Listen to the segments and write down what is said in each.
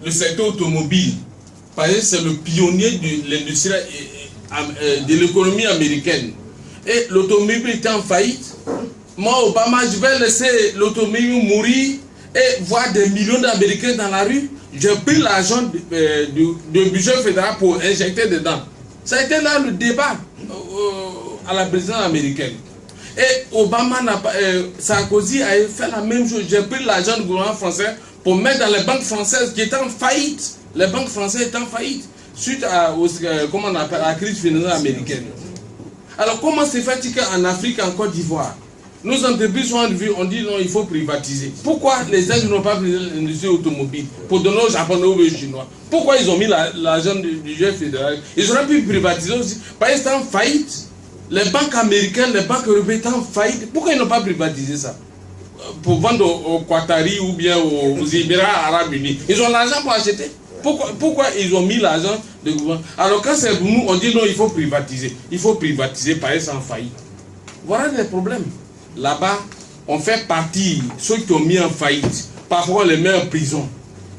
le secteur automobile, parce que c'est le pionnier de l'industrie de l'économie américaine. Et l'automobile était en faillite. Moi, Obama, je vais laisser l'automobile mourir et voir des millions d'Américains dans la rue. J'ai pris l'argent du budget fédéral pour injecter dedans. Ça a été là le débat à la présidence américaine. Et Obama n'a pas, Sarkozy a fait la même chose. J'ai pris l'argent du gouvernement français pour mettre dans les banques françaises qui étaient en faillite. Les banques françaises étaient en faillite suite à comment on appelle, la crise financière américaine. Alors comment se fait-il qu'en Afrique, en Côte d'Ivoire, nos entreprises sont en vue, on dit non, il faut privatiser. Pourquoi les États n'ont pas pris l'industrie automobile pour donner aux Japonais ou aux Chinois? Pourquoi ils ont mis l'argent du budget fédéral? Ils auraient pu privatiser aussi. Parce qu'ils étaient en faillite. Les banques américaines, les banques européennes étaient en faillite. Pourquoi ils n'ont pas privatisé ça? Pour vendre aux Qatari ou bien aux Émirats Arabes Unis. Ils ont l'argent pour acheter. Pourquoi ils ont mis l'argent de gouvernement? Alors quand c'est pour nous, on dit non, il faut privatiser. Il faut privatiser, parce qu'ils sont en faillite. Voilà les problèmes. Là-bas, on fait partie, ceux qui ont mis en faillite, parfois on les met en prison.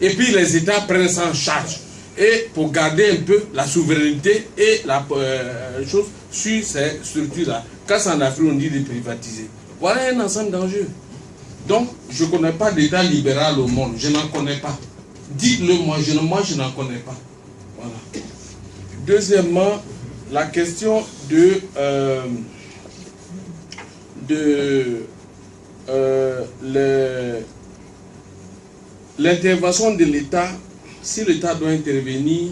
Et puis les États prennent ça en charge. Et pour garder un peu la souveraineté et la chose sur ces structures-là. Quand c'est en Afrique, on dit de privatiser. Voilà un ensemble d'enjeux. Donc, je ne connais pas d'État libéral au monde. Je n'en connais pas. Dites-le moi, je n'en connais pas. Voilà. Deuxièmement, la question de l'intervention de l'État, si l'État doit intervenir,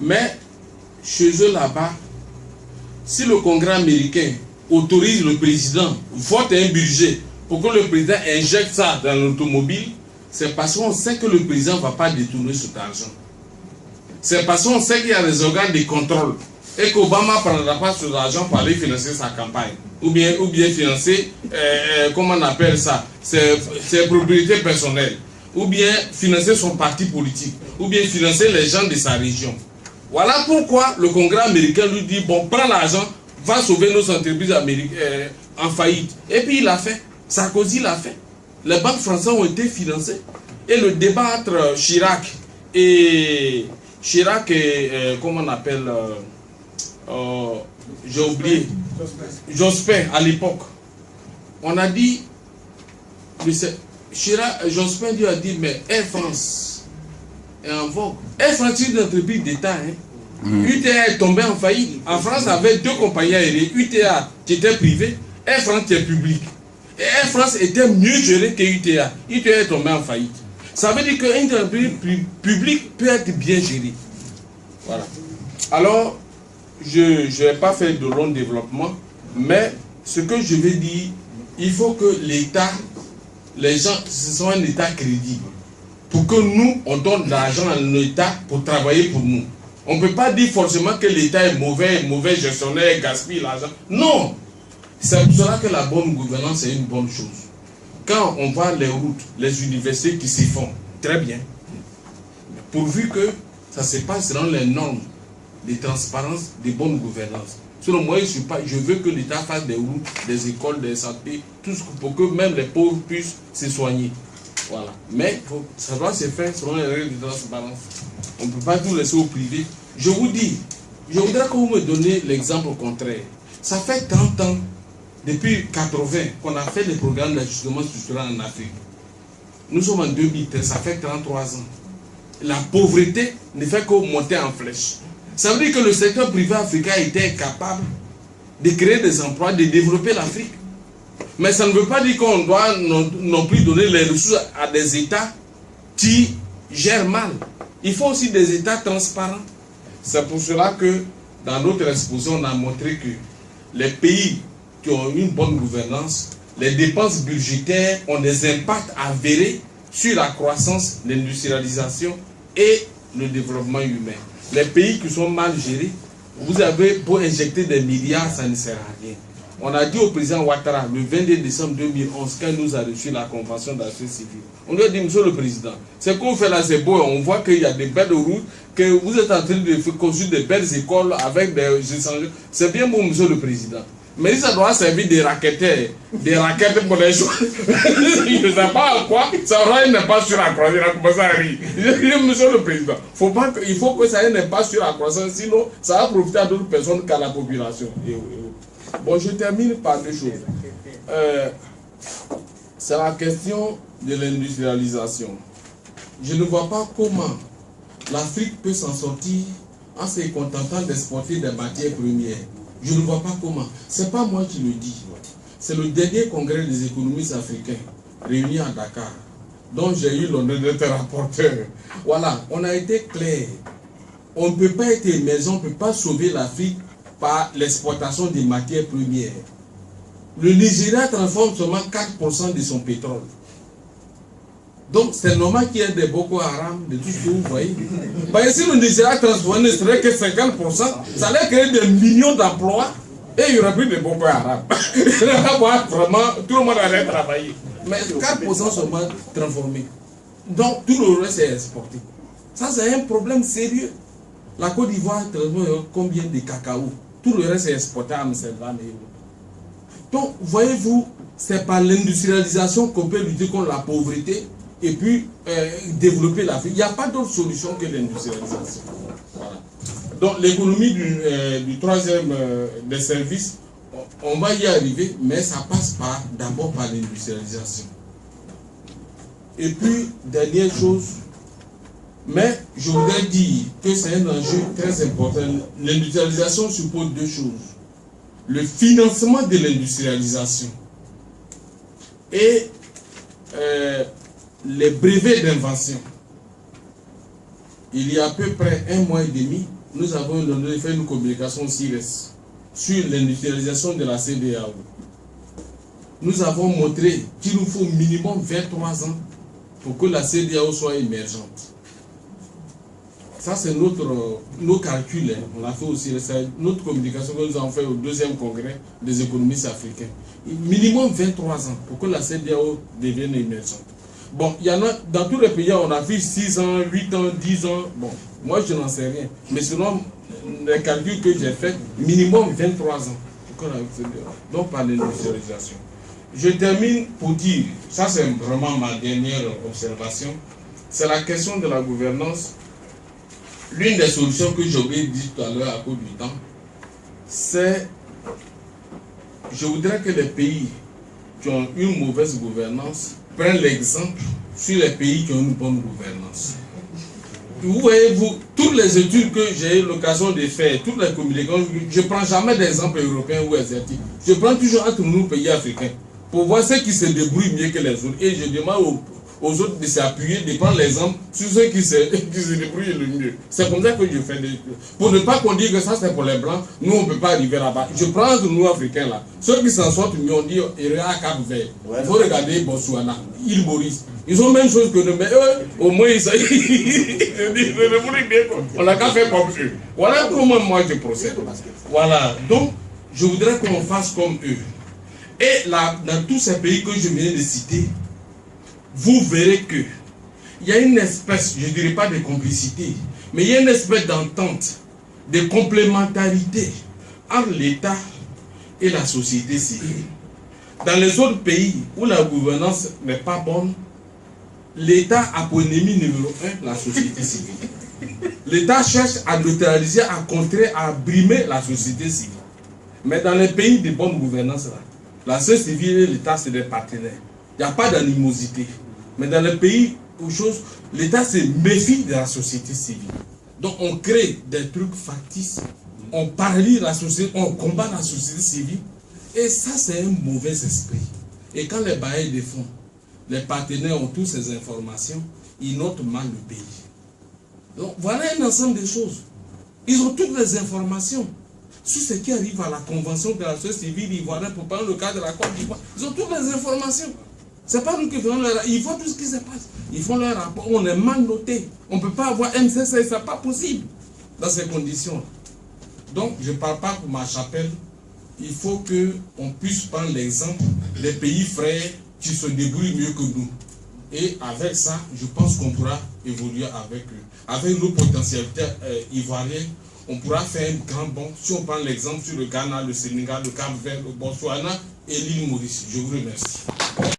mais chez eux là-bas, si le Congrès américain autorise le président, vote un budget pour que le président injecte ça dans l'automobile, c'est parce qu'on sait que le président ne va pas détourner cet argent. C'est parce qu'on sait qu'il y a des organes de contrôle et qu'Obama ne prendra pas cet argent pour aller financer sa campagne. Ou bien financer, comment on appelle ça, ses propriétés personnelles. Ou bien financer son parti politique. Ou bien financer les gens de sa région. Voilà pourquoi le Congrès américain lui dit, bon, prends l'argent, va sauver nos entreprises américaines en faillite. Et puis il l'a fait. Sarkozy l'a fait. Les banques françaises ont été financées. Et le débat entre Chirac et comment on appelle, j'ai oublié, Jospin à l'époque. On a dit, Jospin lui a dit, mais Air France est en vogue. Air France est une entreprise d'État. UTA est tombé en faillite. En France, avait deux compagnies aériennes. UTA qui était privée, Air France qui est publique. Et Air France était mieux gérée que UTA. UTA est tombé en faillite. Ça veut dire qu'une entreprise publique peut être bien gérée. Voilà. Alors, je ne vais pas faire de long développement, mais ce que je veux dire, il faut que l'État, les gens, ce soit un État crédible. Pour que nous, on donne de l'argent à l'État pour travailler pour nous. On ne peut pas dire forcément que l'État est mauvais gestionnaire, gaspille l'argent. Non! C'est pour cela que la bonne gouvernance est une bonne chose. Quand on voit les routes, les universités qui s'y font, très bien. Pourvu que ça se passe dans les normes de transparence, de bonne gouvernance. Selon moi, je veux que l'État fasse des routes, des écoles, des santé, tout ce pour que même les pauvres puissent se soigner. Voilà. Mais ça doit se faire selon les règles de transparence. On ne peut pas tout laisser au privé. Je vous dis, je voudrais que vous me donniez l'exemple contraire. Ça fait 30 ans, depuis 80, qu'on a fait des programmes d'ajustement structurel en Afrique. Nous sommes en 2013, ça fait 33 ans. La pauvreté ne fait que monter en flèche. Ça veut dire que le secteur privé africain était capable de créer des emplois, de développer l'Afrique. Mais ça ne veut pas dire qu'on doit non plus donner les ressources à des États qui gèrent mal. Il faut aussi des États transparents. C'est pour cela que dans notre exposition, on a montré que les pays qui ont une bonne gouvernance, les dépenses budgétaires ont des impacts avérés sur la croissance, l'industrialisation et le développement humain. Les pays qui sont mal gérés, vous avez beau injecter des milliards, ça ne sert à rien. On a dit au président Ouattara, le 22 décembre 2011, quand il nous a reçu la convention d'action civile, on lui a dit, monsieur le président, c'est qu'on fait là, c'est beau, on voit qu'il y a des belles routes, que vous êtes en train de construire des belles écoles avec des échanges. C'est bien beau, monsieur le président. Mais ça doit servir des raquettes pour les choses. Je ne sais pas à quoi, ça aura un impact sur la croissance. Il a commencé à rire. Monsieur le Président, il faut que ça ait un impact sur la croissance, sinon ça va profiter à d'autres personnes qu'à la population. Bon, je termine par deux choses. C'est la question de l'industrialisation. Je ne vois pas comment l'Afrique peut s'en sortir en se contentant d'exporter des matières premières. Je ne vois pas comment. Ce n'est pas moi qui le dis. C'est le dernier congrès des économistes africains réunis à Dakar, dont j'ai eu l'honneur d'être rapporteur. Voilà, on a été clair. On ne peut pas être émergent, on ne peut pas sauver l'Afrique par l'exportation des matières premières. Le Nigeria transforme seulement 4% de son pétrole. Donc c'est normal qu'il y ait des Boko Haram, de tout ce que vous voyez. Parce que si le Nigeria transformé ne serait que 50%, ça allait créer des millions d'emplois et il n'y aurait plus de Boko Haram. Vraiment, tout le monde allait travailler. Mais 4% seulement transformés. Donc tout le reste est exporté. Ça c'est un problème sérieux. La Côte d'Ivoire transforme combien de cacao? Tout le reste est exporté à Amsterdam. Donc voyez-vous, c'est par l'industrialisation qu'on peut lutter contre la pauvreté et puis développer l'Afrique. Il n'y a pas d'autre solution que l'industrialisation. Voilà. Donc l'économie du troisième des services, on va y arriver, mais ça passe d'abord par l'industrialisation. Et puis, dernière chose, mais je voudrais dire que c'est un enjeu très important. L'industrialisation suppose deux choses. Le financement de l'industrialisation et les brevets d'invention. Il y a à peu près 1 mois et demi, nous avons fait une communication CIRES sur l'industrialisation de la CEDEAO. Nous avons montré qu'il nous faut minimum 23 ans pour que la CEDEAO soit émergente. Ça, c'est nos calculs. Hein. On a fait aussi notre communication que nous avons fait au 2e congrès des économistes africains. Minimum 23 ans pour que la CEDEAO devienne émergente. Bon, il y en a, dans tous les pays, on a vu 6 ans, 8 ans, 10 ans. Bon, moi, je n'en sais rien. Mais sinon, les calculs que j'ai faits, minimum 23 ans. Pour que la CEDEAO. Donc, par l'industrialisation. Je termine pour dire, ça c'est vraiment ma dernière observation, c'est la question de la gouvernance. L'une des solutions que j'ai oublié de dire tout à l'heure à cause du temps, c'est, je voudrais que les pays qui ont une mauvaise gouvernance prennent l'exemple sur les pays qui ont une bonne gouvernance. Vous voyez, toutes les études que j'ai eu l'occasion de faire, toutes les communications, je ne prends jamais d'exemple européen ou asiatique. Je prends toujours entre nous pays africains pour voir ceux qui se débrouillent mieux que les autres. Et je demande aux autres de s'appuyer, de prendre l'exemple sur ceux qui se débrouillent le mieux. C'est comme ça que je fais des choses. Pour ne pas qu'on dise que ça c'est pour les blancs, nous on ne peut pas arriver là-bas. Je prends entre nous africains là. Ceux qui s'en sortent mieux, on dit à Cap-Vert. Il faut regarder Botswana, île Maurice. Ils ont la même chose que nous, mais eux, au moins ils on n'a qu'à faire comme eux. Voilà comment moi je procède. Voilà. Donc, je voudrais qu'on fasse comme eux. Et là, dans tous ces pays que je viens de citer, vous verrez que il y a une espèce, je ne dirais pas de complicité, mais il y a une espèce d'entente, de complémentarité entre l'État et la société civile. Dans les autres pays où la gouvernance n'est pas bonne, l'État a pour ennemi numéro 1 la société civile. L'État cherche à neutraliser, à contrer, à brimer la société civile. Mais dans les pays de bonne gouvernance, là, la société civile et l'État, c'est des partenaires. Il n'y a pas d'animosité. Mais dans les pays où l'État se méfie de la société civile. Donc on crée des trucs factices, on paralyse la société, on combat la société civile. Et ça, c'est un mauvais esprit. Et quand les bailleurs de fonds, les partenaires ont toutes ces informations, ils notent mal le pays. Donc voilà un ensemble de choses. Ils ont toutes les informations sur ce qui arrive à la convention de la société civile ivoirienne pour prendre le cas de la Côte d'Ivoire. Ils ont toutes les informations. Ce n'est pas nous qui faisons leur rapport. Ils voient tout ce qui se passe. Ils font leur rapport. On est mal noté. On ne peut pas avoir MCC. Ce n'est pas possible dans ces conditions. Donc, je ne parle pas pour ma chapelle. Il faut qu'on puisse prendre l'exemple des pays frères qui se débrouillent mieux que nous. Et avec ça, je pense qu'on pourra évoluer avec eux. Avec nos potentialités ivoiriennes, on pourra faire un grand bond si on prend l'exemple sur le Ghana, le Sénégal, le Cap-Vert, le Botswana et l'île Maurice. Je vous remercie.